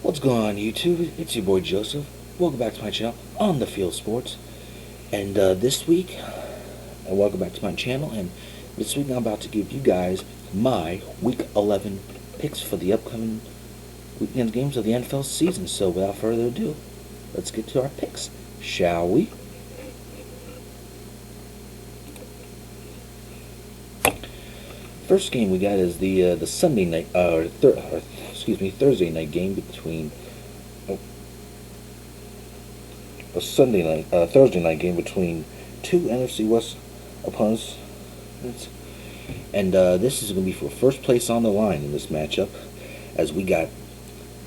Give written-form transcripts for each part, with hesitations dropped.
What's going on, YouTube? It's your boy Joseph. Welcome back to my channel on the Field Sports. And this week, welcome back to my channel. And this week, I'm about to give you guys my Week 11 picks for the upcoming weekend games of the NFL season. So, without further ado, let's get to our picks, shall we? First game we got is the Sunday night, Thursday night game between Thursday night game between two NFC West opponents, and this is going to be for first place on the line in this matchup, as we got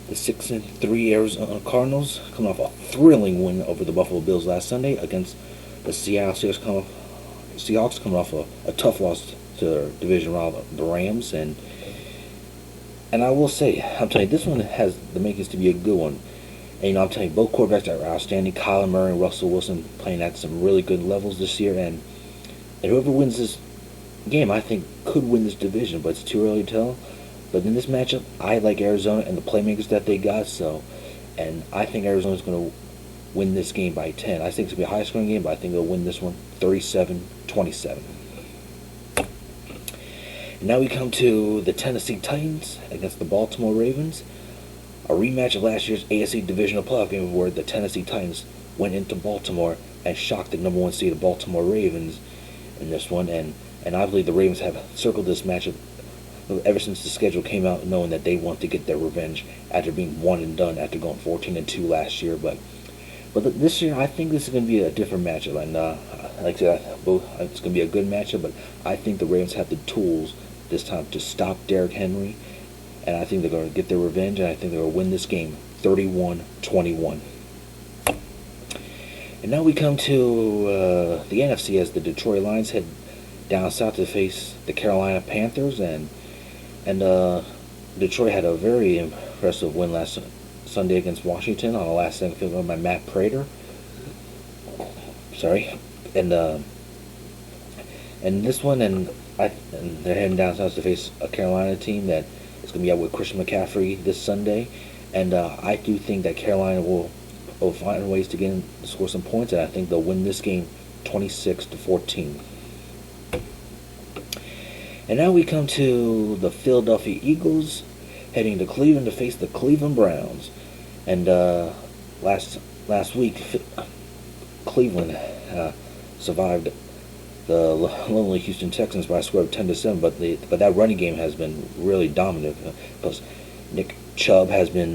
the 6-3 Arizona Cardinals coming off a thrilling win over the Buffalo Bills last Sunday against the Seattle Seahawks coming off a tough loss to their division rival, the Rams, and I will say, I'm telling you, this one has the makings to be a good one. And I'm telling you, both quarterbacks are outstanding. Kyler Murray and Russell Wilson playing at some really good levels this year, and whoever wins this game, I think, could win this division, but it's too early to tell. But in this matchup, I like Arizona and the playmakers that they got, and I think Arizona's going to win this game by 10. I think it's going to be a high-scoring game, but I think they'll win this one 37-27. And now we come to the Tennessee Titans against the Baltimore Ravens. A rematch of last year's AFC Divisional Playoff game where the Tennessee Titans went into Baltimore and shocked the number one seed, the Baltimore Ravens, in this one. And I believe the Ravens have circled this matchup ever since the schedule came out, knowing that they want to get their revenge after being one and done after going 14-2 last year. But this year, I think this is going to be a different matchup. And like I said, it's going to be a good matchup, but I think the Ravens have the tools this time to stop Derrick Henry, and I think they're going to get their revenge, and I think they're going to win this game 31-21. And now we come to the NFC as the Detroit Lions head down south to face the Carolina Panthers, and Detroit had a very impressive win last Sunday against Washington on a last-second field goal by Matt Prater. And this one, and they're heading down south to face a Carolina team that is going to be out with Christian McCaffrey this Sunday, and I do think that Carolina will find ways to score some points, and I think they'll win this game 26-14. And now we come to the Philadelphia Eagles heading to Cleveland to face the Cleveland Browns, and last week Cleveland survived the lonely Houston Texans by a score of 10-7, but that running game has been really dominant. Plus, Nick Chubb has been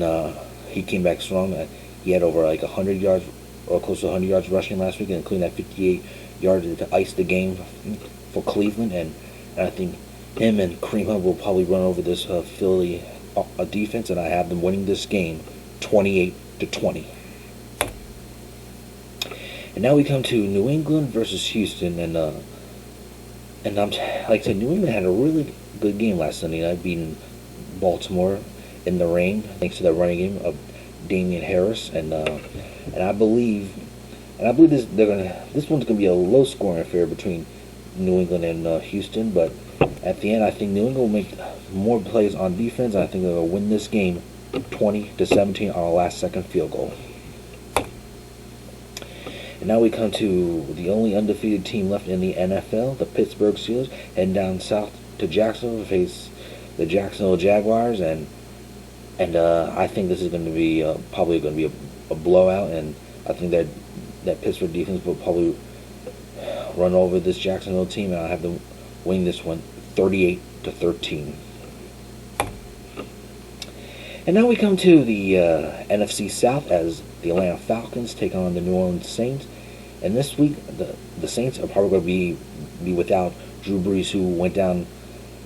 he came back strong. He had over like 100 yards or close to 100 yards rushing last week, including that 58 yards to ice the game for Cleveland. And I think him and Kareem Hunt will probably run over this Philly defense, and I have them winning this game 28-20. And now we come to New England versus Houston, and I'm like I said, New England had a really good game last Sunday night, beating Baltimore in the rain thanks to that running game of Damian Harris, and I believe this one's gonna be a low-scoring affair between New England and Houston, but at the end, I think New England will make more plays on defense, and I think they'll win this game 20-17 on a last-second field goal. And now we come to the only undefeated team left in the NFL, the Pittsburgh Steelers, heading down south to Jacksonville to face the Jacksonville Jaguars, and I think this is going to be probably going to be a blowout, and I think that Pittsburgh defense will probably run over this Jacksonville team, and I have them winning this one 38-13. And now we come to the NFC South as the Atlanta Falcons take on the New Orleans Saints. And this week, the Saints are probably going to be without Drew Brees, who went down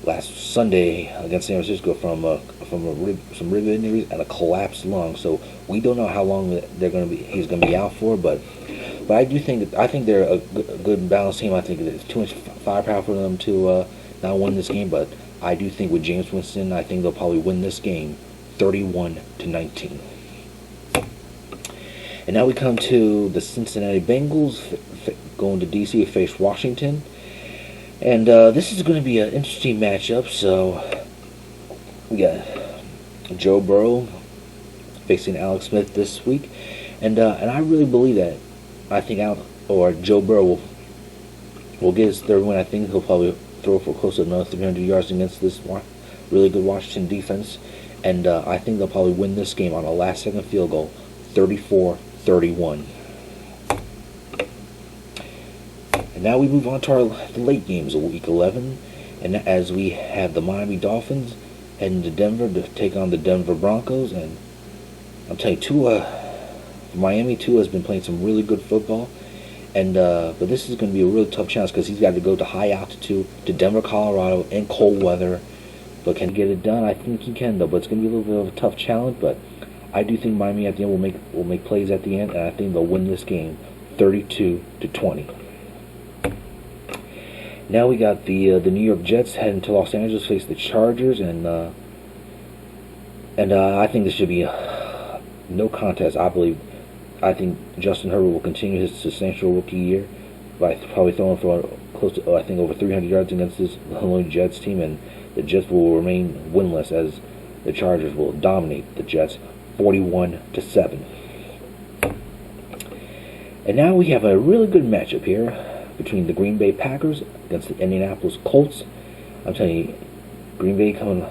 last Sunday against San Francisco from some rib injuries and a collapsed lung. So we don't know how long he's going to be out for. But I think they're a good and balanced team. I think there's too much firepower for them to not win this game. But I do think with Jameis Winston, I think they'll probably win this game 31-19. And now we come to the Cincinnati Bengals going to D.C. to face Washington. And this is going to be an interesting matchup. So we got Joe Burrow facing Alex Smith this week, and I really believe that. I think Joe Burrow will get his third win. I think he'll probably throw for close to another 300 yards against this really good Washington defense, and I think they'll probably win this game on a last-second field goal, 34-31. And now we move on to the late games of Week 11, and as we have the Miami Dolphins heading to Denver to take on the Denver Broncos, and I'll tell you, Miami Tua has been playing some really good football, and but this is going to be a really tough challenge because he's got to go to high altitude to Denver, Colorado, in cold weather. But can he get it done? I think he can, though. But it's going to be a little bit of a tough challenge. But I do think Miami at the end will make plays at the end, and I think they'll win this game, 32-20. Now we got the New York Jets heading to Los Angeles to face the Chargers, and I think this should be no contest. I think Justin Herbert will continue his substantial rookie year by probably throwing for close to I think over 300 yards against this Illinois Jets team, and the Jets will remain winless as the Chargers will dominate the Jets 41-7. And now we have a really good matchup here between the Green Bay Packers against the Indianapolis Colts. I'm telling you, Green Bay coming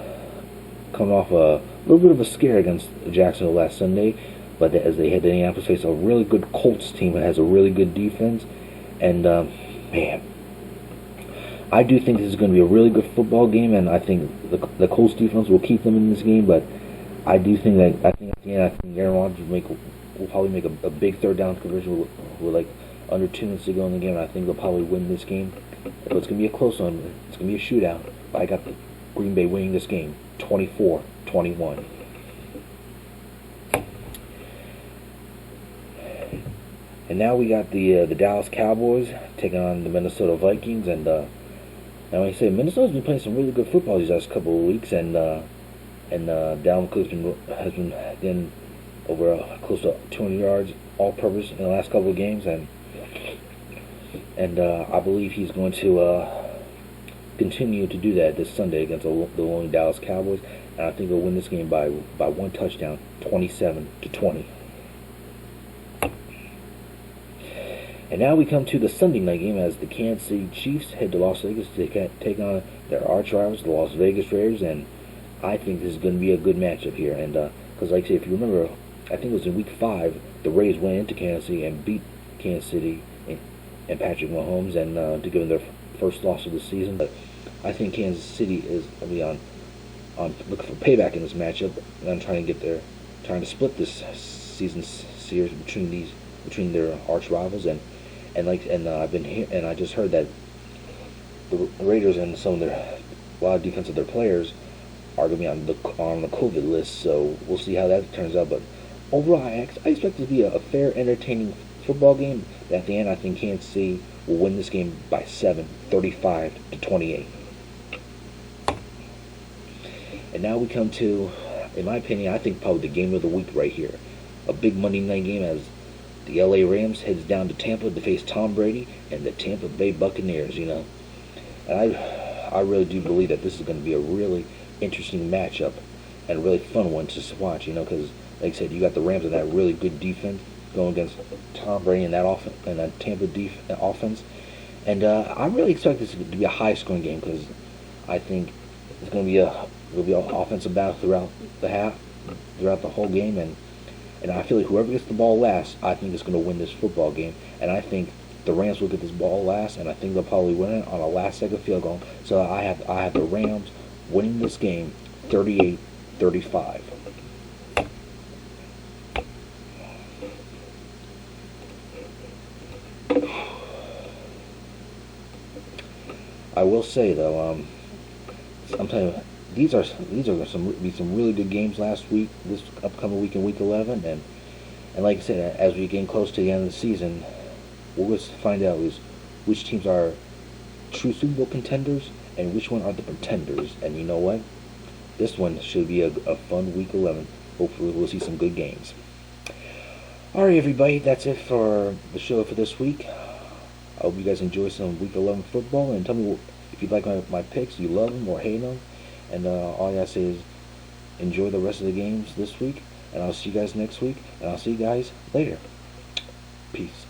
off a little bit of a scare against Jacksonville last Sunday, but as they head to Indianapolis, face a really good Colts team that has a really good defense, and man, I do think this is going to be a really good football game, and I think the Colts defense will keep them in this game, but I do think that at the end, I think Aaron Rodgers will probably make a big third down conversion with like under 2 minutes to go in the game, and I think they'll probably win this game. But it's going to be a close one. It's going to be a shootout. But I got the Green Bay winning this game, 24-21. And now we got the Dallas Cowboys taking on the Minnesota Vikings, and now like I say, Minnesota's been playing some really good football these last couple of weeks, and Dalvin Cook has been getting over close to 200 yards all-purpose in the last couple of games, and I believe he's going to continue to do that this Sunday against the lone Dallas Cowboys, and I think they'll win this game by one touchdown, 27-20. And now we come to the Sunday night game as the Kansas City Chiefs head to Las Vegas to take on their arch rivals, the Las Vegas Raiders, and I think this is going to be a good matchup here. And because, like I say, if you remember, I think it was in Week 5, the Raiders went into Kansas City and beat Kansas City and Patrick Mahomes, and to give them their first loss of the season. But I think Kansas City is going to be on looking for payback in this matchup, and trying to split this season series between their arch rivals, and I just heard that the Raiders and a lot of defense of their players are going to be on the COVID list, so we'll see how that turns out. But overall, I expect it to be a fair, entertaining football game. But at the end, I think Kansas City will win this game by 7, 35-28. And now we come to, in my opinion, I think probably the game of the week right here. A big Monday night game as the LA Rams heads down to Tampa to face Tom Brady and the Tampa Bay Buccaneers, And I really do believe that this is going to be a really interesting matchup and a really fun one to watch, because, like I said, you got the Rams and that really good defense going against Tom Brady and that Tampa offense. And I really expect this to be a high-scoring game because I think it's going to be an offensive battle throughout the whole game, and I feel like whoever gets the ball last, I think is going to win this football game. And I think the Rams will get this ball last, and I think they'll probably win it on a last-second field goal. So I have the Rams winning this game 38-35. I will say though, I'm telling you, these are some really good games this upcoming week in Week 11, and like I said, as we get close to the end of the season, what we'll find out is which teams are true Super Bowl contenders and which one are the pretenders. And you know what? This one should be a fun Week 11. Hopefully we'll see some good games. Alright everybody, that's it for the show for this week. I hope you guys enjoy some Week 11 football, and tell me if you like my picks, you love them or hate them. And all I gotta say is enjoy the rest of the games this week. And I'll see you guys next week. And I'll see you guys later. Peace.